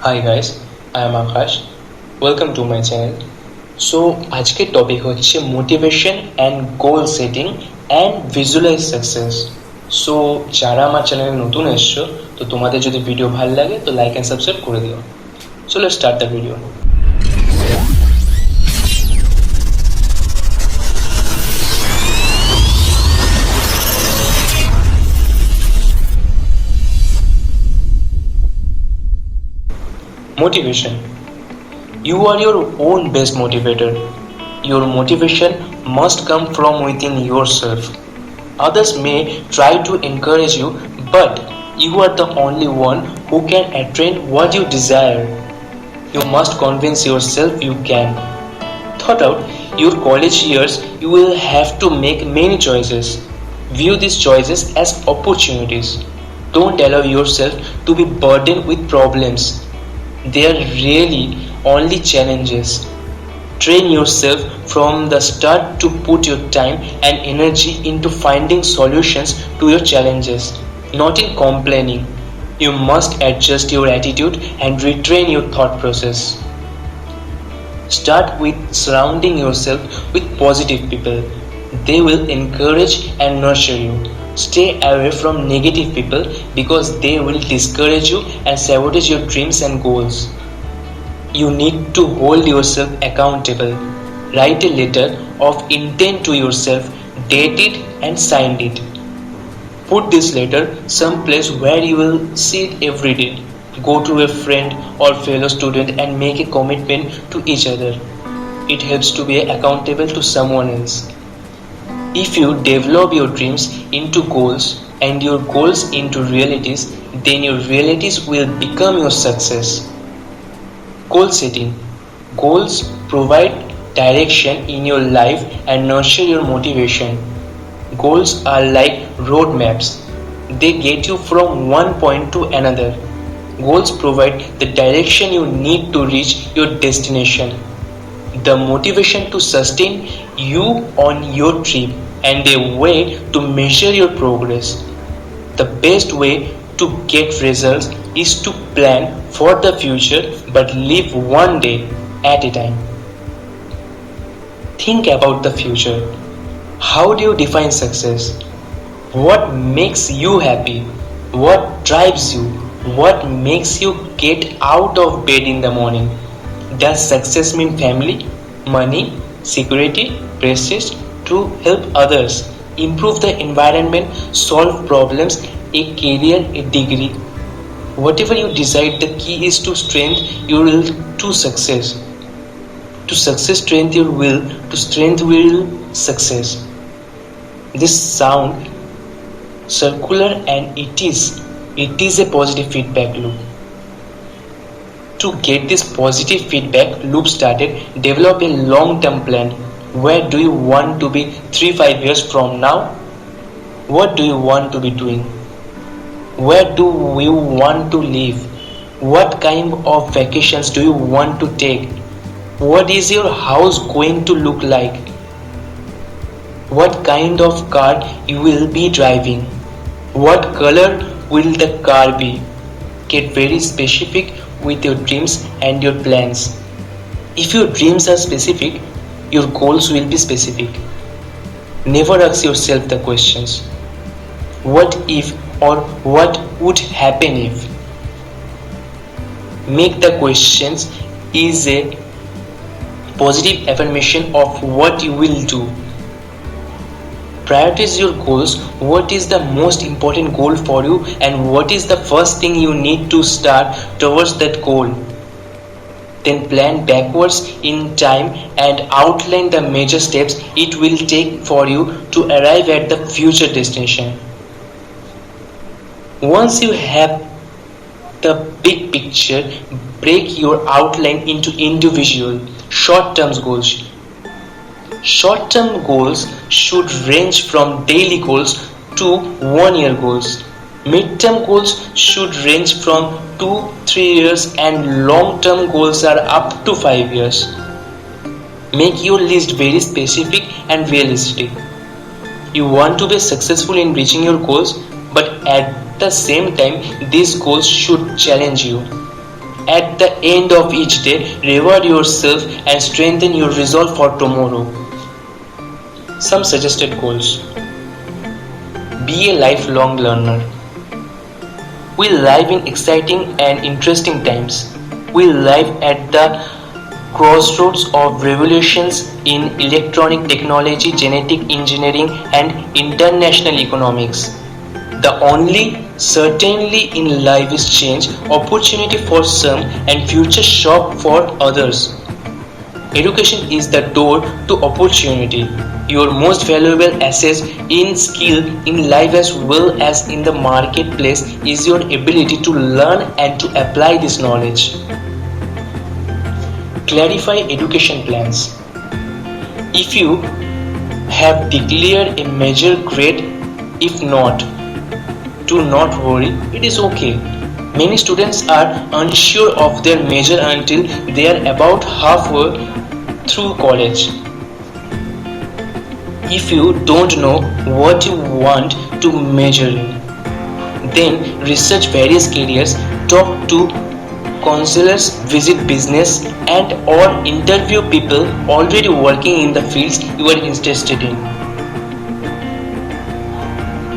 Hi guys, I am Akash. Welcome to my channel. So আজকের topic হচ্ছে motivation and goal setting and visualise success. So যারা আমার চ্যানেলে নতুন এসছো, তো তোমাদের যদি ভিডিও ভালো লাগে তো লাইক অ্যান্ড সাবস্ক্রাইব করে দিও। So let's start the video. Motivation. You are your own best motivator. Your motivation must come from within yourself. Others may try to encourage you, but you are the only one who can attain what you desire. You must convince yourself you can. Throughout your college years, you will have to make many choices. View these choices as opportunities. Don't allow yourself to be burdened with problems. They are really only challenges. Train yourself from the start to put your time and energy into finding solutions to your challenges, not in complaining. You must adjust your attitude and retrain your thought process. Start with surrounding yourself with positive people. They will encourage and nurture you. Stay away from negative people because they will discourage you and sabotage your dreams and goals. You need to hold yourself accountable. Write a letter of intent to yourself, date it and sign it. Put this letter someplace where you will see it every day. Go to a friend or fellow student and make a commitment to each other. It helps to be accountable to someone else. If you develop your dreams into goals and your goals into realities, then your realities will become your success. Goal setting. Goals provide direction in your life and nurture your motivation. Goals are like road maps. They get you from one point to another. Goals provide the direction you need to reach your destination, the motivation to sustain you on your trip, and a way to measure your progress. The best way to get results is to plan for the future but live one day at a time. Think about the future. How do you define success? What makes you happy? What drives you? What makes you get out of bed in the morning? Does success mean family, money, security, prestige, to help others, improve the environment, solve problems, a career, a degree? Whatever you decide, the key is to strengthen your will to success. To success, strengthen your will. To strengthen will, success. This sound circular and it is a positive feedback loop. To get this positive feedback loop started, develop a long-term plan. Where do you want to be 3-5 years from now? What do you want to be doing? Where do you want to live? What kind of vacations do you want to take? What is your house going to look like? What kind of car you will be driving? What color will the car be? Get very specific with your dreams and your plans. If your dreams are specific, your goals will be specific. Never ask yourself the questions, what if or what would happen if. Make the questions is a positive affirmation of what you will do. Prioritize your goals. What is the most important goal for you and what is the first thing you need to start towards that goal? Then plan backwards in time and outline the major steps it will take for you to arrive at the future destination. Once you have the big picture, break your outline into individual short-term goals. Short-term goals should range from daily goals to 1-year goals. Mid-term goals should range from 2-3 years and long-term goals are up to 5 years. Make your list very specific and realistic. You want to be successful in reaching your goals, but at the same time, these goals should challenge you. At the end of each day, reward yourself and strengthen your resolve for tomorrow. Some suggested goals. Be a lifelong learner. We live in exciting and interesting times. We live at the crossroads of revolutions in electronic technology, genetic engineering, and international economics. The only certainty in life is change, opportunity for some, and future shock for others. Education is the door to opportunity. Your most valuable asset in skill in life as well as in the marketplace is your ability to learn and to apply this knowledge. Clarify education plans. If you have declared a major grade, if not, do not worry, it is okay. Many students are unsure of their major until they are about halfway through college. If you don't know what you want to major in, then research various careers, talk to counselors, visit business and or interview people already working in the fields you are interested in.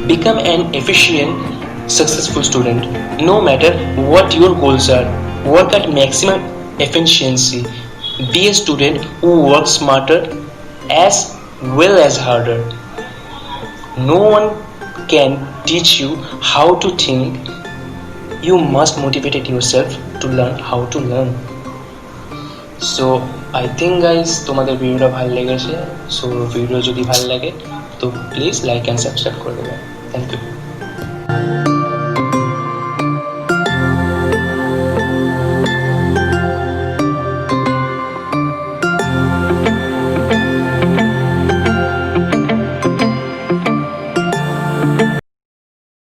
Become an efficient, successful student. No matter what your goals are, work at maximum efficiency. Be a student who works smarter as well as harder. No one can teach you how to think. You must motivate yourself to learn how to learn. So I think guys তোমাদের ভিডিওটা ভালো লেগেছে. So video যদি ভালো লাগে তো please like and subscribe করে দেবেন. Thank you.